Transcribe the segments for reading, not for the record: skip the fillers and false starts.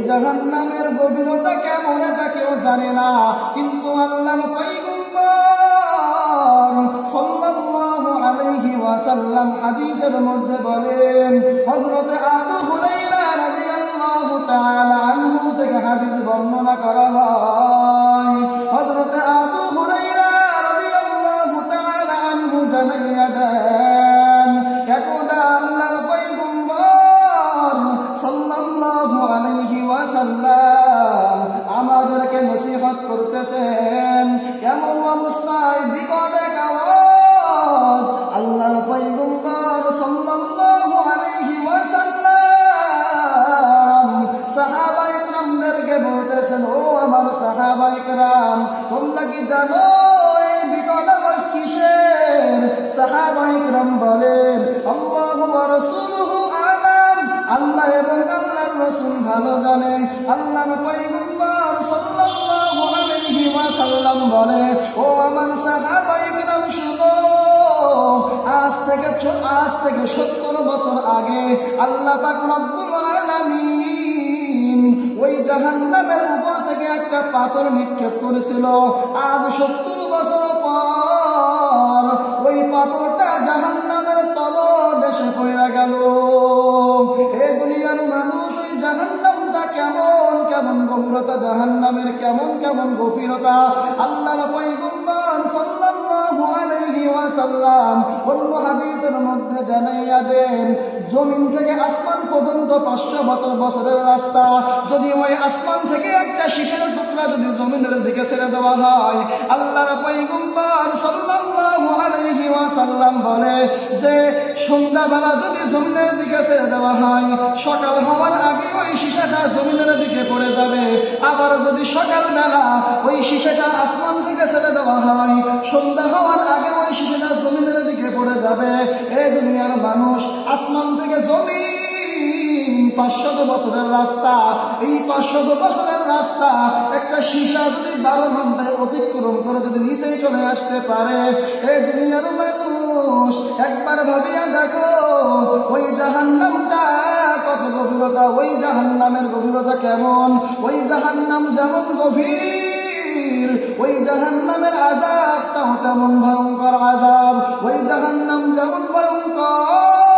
জাহান্নামের গভীরতা কেমন এটা কেউ জানে না, কিন্তু আল্লাহর পয়গম্বর সাল্লাল্লাহু আলাইহি ওয়াসাল্লাম হাদিসের মধ্যে বলেন, হযরত আবু হুরায়রা রাদিয়াল্লাহু তাআলা আনহু থেকে হাদিস বর্ণনা করা হয়। হযরত আবু হুরায়রা রাদিয়াল্লাহু তাআলা আনহু জানাইয়া দেন, একদা আল্লাহর পয়গম্বর সাল্লাল্লাহু আলাইহি ওয়াসাল্লাম আমাদেরকে নসিহত করতেছেন। এমন অবস্থায় বিকট এক আওয়াজ আল্লাহর পয়গম্বর সাল্লাল্লাহু আলাইহি ওয়াসাল্লাম সাহাবায়ে কেরামদেরকে বলতেছেন, ও আমার সাহাবায়ে কেরাম, তোমরা কি জানো এই বিকট আওয়াজ কিসের? সাহাবায়ে কেরাম বলেন, আল্লাহু ওয়া রাসূলুহু আ'লাম, আল্লাহ এবং আল্লাহর রাসূল ভালো জানে। আল্লাহর পয়গম্বর সাল্লাল্লাহু আলাইহি ওয়াসাল্লাম বলে, ও আমার সাহাবায়ে কেরাম শুনো, আজ থেকে 70 বছর আগে আল্লাহ পাক রব্বুল আলামিন ওই জাহান্নামের উপর থেকে একটা পাথর নিক্ষেপ করেছিল। আজ 70 বছর পর ওই পাথরটা জাহান্নামের তলদেশে পড়ে গেল। এই দুনিয়ার মানুষ, ওই জাহান্নামটা কেমন কেমন গভীরতা, জাহান্নামের কেমন কেমন গভীরতা আল্লাহর পয়গম্বর সাল্লাল্লাহু আলাইহি ওয়াসাল্লাম অন্য হাদিসের মধ্যে জানাইয়া দেন, জমিন থেকে আসমান পর্যন্ত 500 বছরের রাস্তা। যদি ওই আসমান থেকে একটা শীষের টুকরা যদি জমিনের দিকে ছেড়ে দেওয়া হয়, আল্লাহর পয়গম্বর সাল্লাল্লাহু আলাইহি ওয়াসাল্লাম বলে যে সন্ধ্যাবেলা যদি জমিনের দিকে ছেড়ে দেওয়া হয়, সকাল হওয়ার আগে ওই শীষাটা জমিনের দিকে পড়ে যাবে। আবার যদি সকালবেলা ওই শীষাটা আসমান থেকে ছেড়ে দেওয়া হয়, সন্ধ্যা হওয়ার আগে ওই শীষাটা জমিনের দিকে পড়ে যাবে। এই দুনিয়ার মানুষ, আসমান থেকে জমিন 500 বছরের রাস্তা। এই 500 বছরের রাস্তা একটা সীসা যদি 12 ঘন্টায় অতিক্রম করে যদি নিচেই চলে আসতে পারে, এই দুনিয়ার মানুষ একবার ভাবিয়া দেখো ওই জাহান্নামটা কত গভীরতা, ওই জাহান্নামের গভীরতা কেমন, ওই জাহান্নাম যেমন গভীর, ওই জাহান্নামের আযাবটাও তেমন ভয়ঙ্কর আযাব। ওই জাহান্নাম যেমন ভয়ঙ্কর,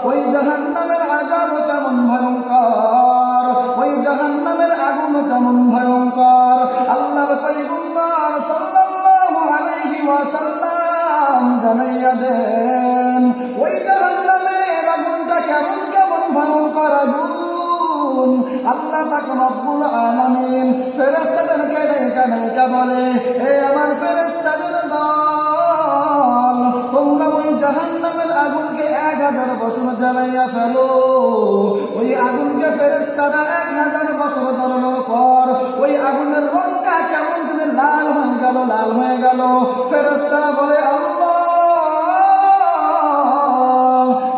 ওই জাহান্নামের আযাবও তেমন ভয়ঙ্কর, ওই জাহান্নামের আগুনও তেমন ভয়ঙ্কর। আল্লাহর পয়গম্বর সাল্লাল্লাহু আলাইহি ওয়াসাল্লাম জানাইয়া দেন, ওই জাহান্নামের আগুনটা কেমন কেমন ভয়ঙ্কর আগুন। আল্লাহ পাক রব্বুল আলামিন ফেরেশতাদেরকে ডেকে বলে, হে আমার ফেরেশতাদের দল, তোমরা ওই জাহান্নামের আগুনকে 1000 বছর জ্বালাইয়া ফেলো। ওই আগুনকে ফেরেশতারা 1000 বছর জ্বালানোর পর ওই আগুনের রংটা কেমন যেন লাল হয়ে গেল, লাল হয়ে গেল। ফেরেশতারা বলে, আল্লাহ,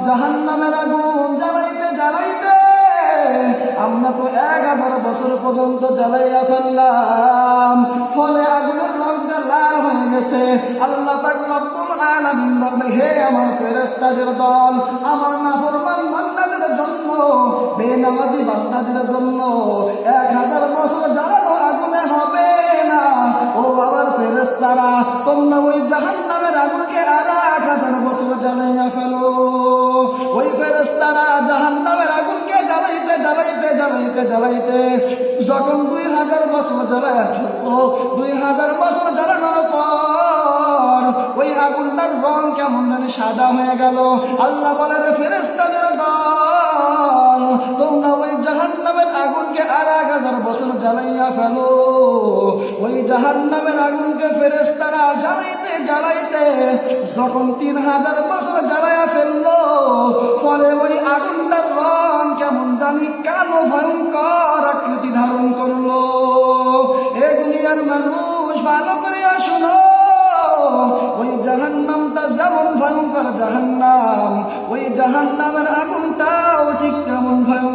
জাহান্নামের আগুন জ্বালাইতে জ্বালাইতে আমরা তো 1000 বছর পর্যন্ত জ্বালাইয়া ফেললাম, ফলে আগুনের রংটা লাল হয়ে গেছে। আল্লাহ পাক রব্বুল আলামিন বলে, হে আমার ফেরেশতাদের দল, আমার নাফরমান বান্দাদের জন্য, বেনামাজি বান্দাদের জন্য 1000 বছর জ্বালানো আগুনে হবে না। ও আমার ফেরেশতারা, তোমরা ওই জাহান্নামের আগুনকে 1000 বছর জ্বালাইয়া ফেলো। ওই ফেরেশতারা জাহান্নামের আগুনকে জ্বালাইতে জ্বালাইতে জ্বালাইতে জ্বালাইতে যখন 2000 বছর জ্বালাইয়া ফেললো, 2000 বছর জ্বালানোর পর ওই আগুনটার রং কেমন জানি সাদা হয়ে গেল। আল্লাহ বলে, রে ফেরেশতাদের দল, তোমরা ওই জাহান্নামের আগুনকে 1000 বছর জ্বালাইয়া ফেলো। ওই জাহান্নামের আগুনকে ফেরেশতারা জ্বালাইতে জ্বালাইতে যখন 3000 বছর জ্বালাইয়া ফেললো, ফলে ওই আগুনটার রং কেমন জানি কালো ভয়ঙ্কর আকৃতি ধারণ করলো। এ দুনিয়ার মানুষ, ভালো করে শুনো, ওই জাহান্নামটা যেমন ভয়ঙ্কর জাহান্নাম, ওই জাহান্নামের আগুনটাও ঠিক তেমন ভয়ঙ্কর।